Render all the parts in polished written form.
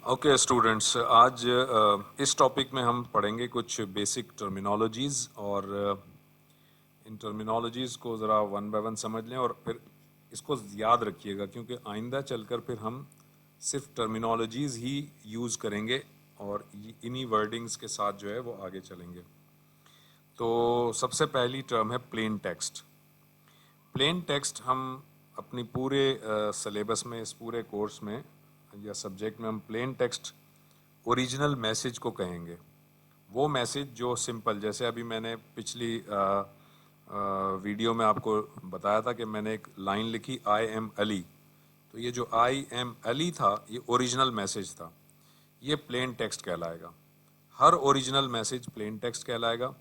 Okay students, आज इस topic में हम पढ़ेंगे कुछ बेसिक टर्मिनोलॉजीज़ और इन टर्मिनोलॉजीज़ को ज़रा वन बाय वन समझ लें और फिर इसको याद रखिएगा, क्योंकि आइंदा चलकर फिर हम सिर्फ टर्मिनोलॉजीज़ ही यूज़ करेंगे और इन्हीं वर्डिंग्स के साथ जो है वो आगे चलेंगे। तो सबसे पहली टर्म है प्लेन टेक्स्ट। प्लेन टेक्स्ट हम अपनी पूरे सिलेबस में, इस पूरे कोर्स में या सब्जेक्ट में हम प्लेन टेक्स्ट ओरिजिनल मैसेज को कहेंगे। वो मैसेज जो सिंपल, जैसे अभी मैंने पिछली वीडियो में आपको बताया था कि मैंने एक लाइन लिखी आई एम अली, तो ये जो आई एम अली था ये ओरिजिनल मैसेज था, ये प्लेन टेक्स्ट कहलाएगा। हर ओरिजिनल मैसेज प्लेन टेक्स्ट कहलाएगा।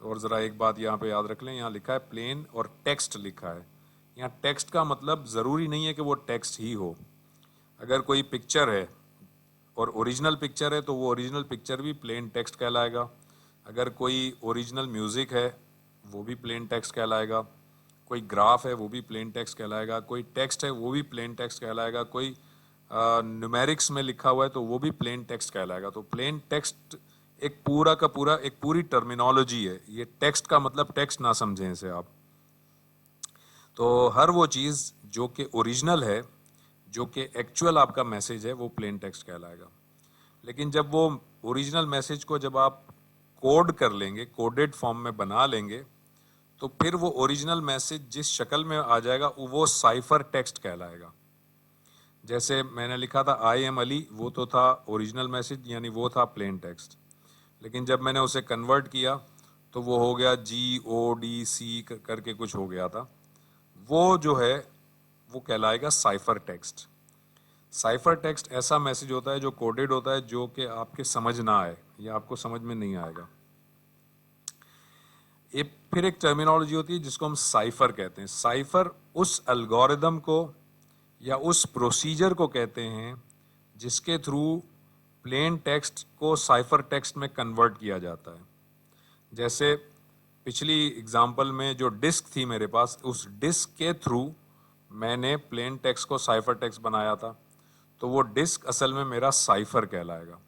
और ज़रा एक बात यहाँ पे याद रख लें, यहाँ लिखा है प्लेन और टेक्स्ट लिखा है। यहाँ टेक्स्ट का मतलब ज़रूरी नहीं है कि वो टेक्स्ट ही हो। अगर कोई पिक्चर है और ओरिजिनल पिक्चर है तो वो ओरिजिनल पिक्चर भी प्लेन टेक्स्ट कहलाएगा। अगर कोई ओरिजिनल म्यूज़िक है वो भी प्लेन टेक्स्ट कहलाएगा। कोई ग्राफ है वो भी प्लेन टेक्स्ट कहलाएगा। कोई टेक्स्ट है वो भी प्लेन टेक्स्ट कहलाएगा। कोई न्यूमेरिक्स में लिखा हुआ है तो वो भी प्लेन टेक्स्ट कहलाएगा। तो प्लेन टेक्स्ट एक पूरा का पूरा एक पूरी टर्मिनोलॉजी है। ये टेक्स्ट का मतलब टेक्स्ट ना समझें इसे आप। तो हर वो चीज़ जो कि ओरिजिनल है, जो कि एक्चुअल आपका मैसेज है, वो प्लेन टेक्स्ट कहलाएगा। लेकिन जब वो ओरिजिनल मैसेज को जब आप कोड कर लेंगे, कोडेड फॉर्म में बना लेंगे, तो फिर वो ओरिजिनल मैसेज जिस शक्ल में आ जाएगा वो साइफर टेक्स्ट कहलाएगा। जैसे मैंने लिखा था आई एम अली, वो तो था ओरिजिनल मैसेज, यानी वो था प्लेन टेक्स्ट। लेकिन जब मैंने उसे कन्वर्ट किया तो वो हो गया GODC करके कुछ हो गया था। वो जो है वो कहलाएगा साइफर टेक्स्ट। साइफर टेक्स्ट ऐसा मैसेज होता है जो कोडेड होता है, जो कि आपके समझ ना आए या आपको समझ में नहीं आएगा। फिर एक टर्मिनोलॉजी होती है जिसको हम साइफर कहते हैं। साइफर उस एल्गोरिदम को या उस प्रोसीजर को कहते हैं जिसके थ्रू प्लेन टेक्स्ट को साइफर टेक्स्ट में कन्वर्ट किया जाता है। जैसे पिछली एग्जांपल में जो डिस्क थी मेरे पास, उस डिस्क के थ्रू मैंने प्लेन टेक्स्ट को साइफर टेक्स्ट बनाया था, तो वो डिस्क असल में मेरा साइफर कहलाएगा।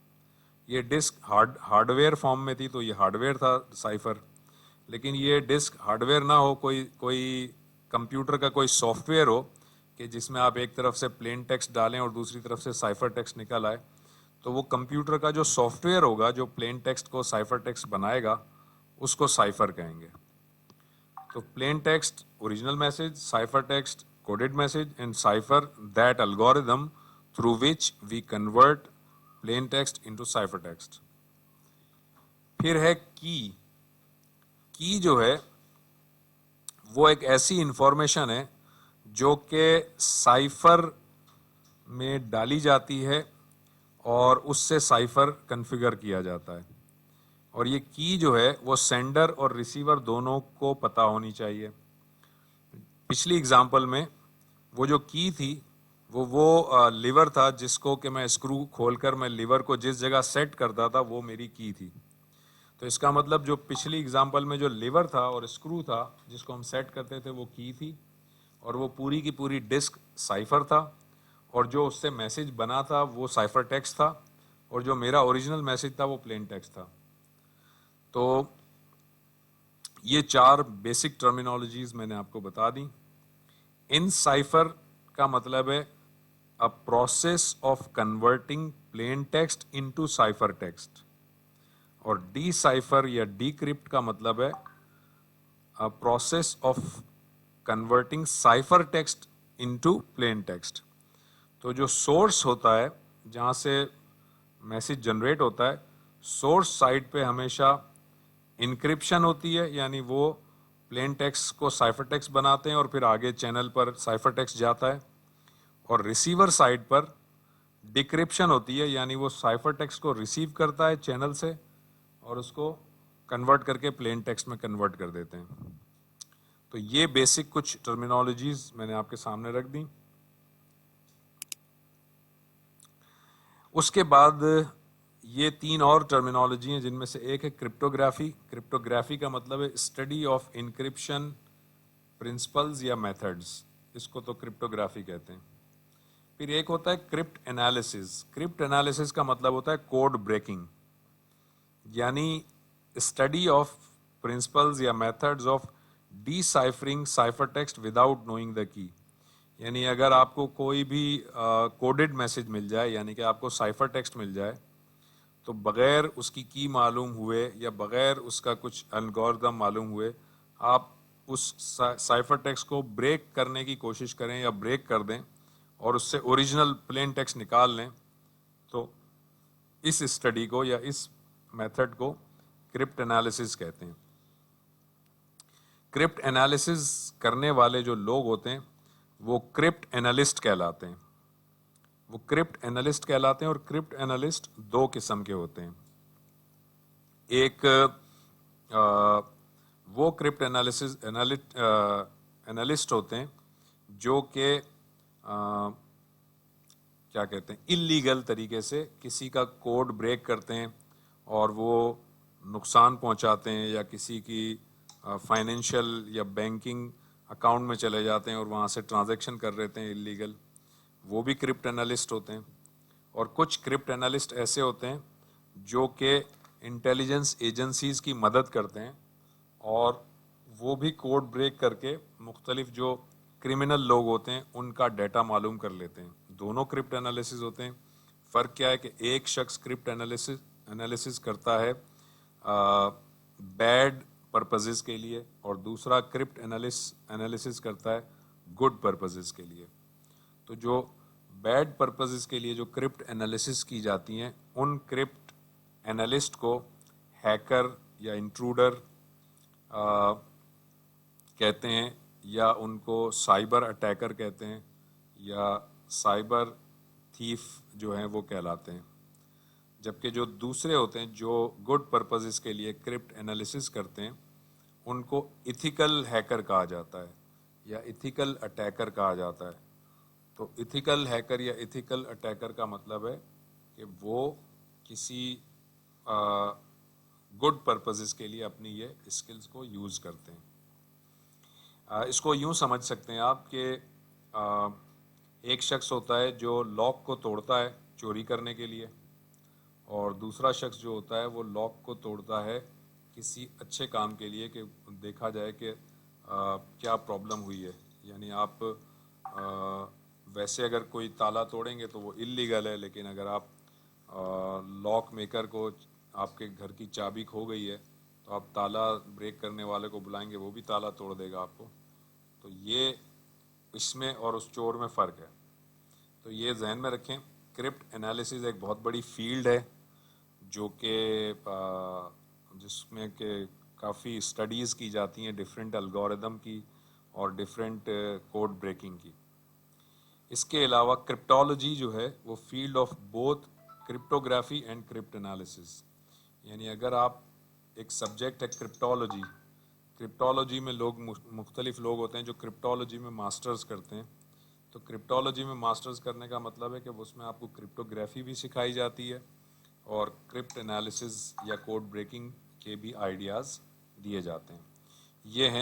ये डिस्क हार्डवेयर फॉर्म में थी तो ये हार्डवेयर था साइफर। लेकिन ये डिस्क हार्डवेयर ना हो, कोई कंप्यूटर का कोई सॉफ्टवेयर हो कि जिसमें आप एक तरफ से प्लेन टेक्स्ट डालें और दूसरी तरफ से साइफर टेक्स्ट निकल आए, तो वो कंप्यूटर का जो सॉफ्टवेयर होगा जो प्लेन टेक्स्ट को साइफर टेक्स्ट बनाएगा उसको साइफर कहेंगे। तो plain text original message, cipher text coded message, and cipher that algorithm through which we convert plain text into cipher text. फिर है की जो है वो एक ऐसी इंफॉर्मेशन है जो कि साइफर में डाली जाती है और उससे साइफर कन्फिगर किया जाता है। और ये की जो है वो सेंडर और रिसीवर दोनों को पता होनी चाहिए। पिछली एग्जाम्पल में वो जो की थी वो लीवर था, जिसको कि मैं स्क्रू खोलकर मैं लीवर को जिस जगह सेट करता था वो मेरी की थी। तो इसका मतलब जो पिछली एग्जाम्पल में जो लीवर था और स्क्रू था जिसको हम सेट करते थे वो की थी, और वो पूरी की पूरी डिस्क साइफर था, और जो उससे मैसेज बना था वो साइफर टेक्स्ट था, और जो मेरा ओरिजिनल मैसेज था वो प्लेन टेक्स्ट था। तो ये 4 बेसिक टर्मिनोलॉजीज मैंने आपको बता दी। इन साइफर का मतलब है a process of converting plain text into cipher text, और डी साइफर या डीक्रिप्ट का मतलब है a process of converting cipher text into plain text. तो जो सोर्स होता है जहाँ से मैसेज जनरेट होता है, सोर्स साइड पे हमेशा इनक्रिप्शन होती है, यानी वो प्लेन टेक्स्ट को साइफर टेक्स्ट बनाते हैं और फिर आगे चैनल पर साइफर टेक्स्ट जाता है। और रिसीवर साइड पर डिक्रिप्शन होती है, यानी वो साइफर टेक्स्ट को रिसीव करता है चैनल से और उसको कन्वर्ट करके प्लेन टेक्स्ट में कन्वर्ट कर देते हैं। तो ये बेसिक कुछ टर्मिनोलॉजीज मैंने आपके सामने रख दी। उसके बाद ये 3 और टर्मिनोलॉजी हैं, जिनमें से एक है क्रिप्टोग्राफी। क्रिप्टोग्राफी का मतलब है स्टडी ऑफ इंक्रिप्शन प्रिंसिपल्स या मेथड्स, इसको तो क्रिप्टोग्राफी कहते हैं। फिर एक होता है क्रिप्ट एनालिसिस। क्रिप्ट एनालिसिस का मतलब होता है कोड ब्रेकिंग, यानी स्टडी ऑफ प्रिंसिपल्स या methods of deciphering cipher text without knowing the key. यानी अगर आपको कोई भी कोडेड मैसेज मिल जाए, यानी कि आपको साइफर टेक्स्ट मिल जाए, तो बगैर उसकी की मालूम हुए या बगैर उसका कुछ एल्गोरिथम मालूम हुए आप उस साइफर टेक्स्ट को ब्रेक करने की कोशिश करें या ब्रेक कर दें और उससे ओरिजिनल प्लेन टेक्स्ट निकाल लें, तो इस स्टडी को या इस मेथड को क्रिप्ट एनालिसिस कहते हैं। क्रिप्ट एनालिसिस करने वाले जो लोग होते हैं वो क्रिप्ट एनालिस्ट कहलाते हैं। वो क्रिप्ट एनालिस्ट कहलाते हैं और क्रिप्ट एनालिस्ट दो किस्म के होते हैं। एक वो क्रिप्ट एनालिस्ट होते हैं जो कि क्या कहते हैं, इल्लीगल तरीके से किसी का कोड ब्रेक करते हैं और वो नुकसान पहुंचाते हैं या किसी की फाइनेंशियल या बैंकिंग अकाउंट में चले जाते हैं और वहाँ से ट्रांजैक्शन कर लेते हैं इल्लीगल, वो भी क्रिप्ट एनालिस्ट होते हैं। और कुछ क्रिप्ट एनालिस्ट ऐसे होते हैं जो कि इंटेलिजेंस एजेंसीज की मदद करते हैं और वो भी कोड ब्रेक करके मुख्तलिफ जो क्रिमिनल लोग होते हैं उनका डाटा मालूम कर लेते हैं। दोनों क्रिप्ट एनालिसिस होते हैं। फ़र्क क्या है कि एक शख्स क्रिप्ट एनालिसिस करता है बैड पर्पसेस के लिए और दूसरा क्रिप्ट एनालिसिस करता है गुड पर्पसेस के लिए। तो जो बैड पर्पसेस के लिए जो क्रिप्ट एनालिसिस की जाती हैं, उन क्रिप्ट एनालिस्ट को हैकर या इंट्रूडर कहते हैं या उनको साइबर अटैकर कहते हैं या साइबर थीफ जो हैं वो कहलाते हैं। जबकि जो दूसरे होते हैं जो गुड पर्पसेस के लिए क्रिप्ट एनालिसिस करते हैं उनको इथिकल हैकर कहा जाता है या इथिकल अटैकर कहा जाता है। तो इथिकल हैकर या इथिकल अटैकर का मतलब है कि वो किसी गुड पर्पसेस के लिए अपनी ये स्किल्स को यूज़ करते हैं। इसको यूँ समझ सकते हैं आप कि एक शख्स होता है जो लॉक को तोड़ता है चोरी करने के लिए और दूसरा शख्स जो होता है वो लॉक को तोड़ता है किसी अच्छे काम के लिए कि देखा जाए कि क्या प्रॉब्लम हुई है। यानी आप वैसे अगर कोई ताला तोड़ेंगे तो वो इल्लीगल है, लेकिन अगर आप लॉक मेकर को आपके घर की चाबी खो गई है तो आप ताला ब्रेक करने वाले को बुलाएंगे, वो भी ताला तोड़ देगा आपको। तो ये इसमें और उस चोर में फ़र्क है। तो ये जहन में रखें। क्रिप्ट एनालिसिस एक बहुत बड़ी फील्ड है जो कि जिसमें कि काफ़ी स्टडीज़ की जाती हैं डिफरेंट एल्गोरिदम की और डिफरेंट कोड ब्रेकिंग की। इसके अलावा क्रिप्टोलॉजी जो है वो field of both cryptography and crypt analysis. यानी अगर आप एक सब्जेक्ट है क्रिप्टोलॉजी, क्रिप्टोलॉजी में लोग मुख्तलिफ लोग होते हैं जो क्रिप्टोलॉजी में मास्टर्स करते हैं। तो क्रिप्टोलॉजी में मास्टर्स करने का मतलब है कि उसमें आपको क्रिप्टोग्राफी भी सिखाई जाती है और क्रिप्ट एनालिसिस या कोड ब्रेकिंग के भी आइडियाज़ दिए जाते हैं। ये हैं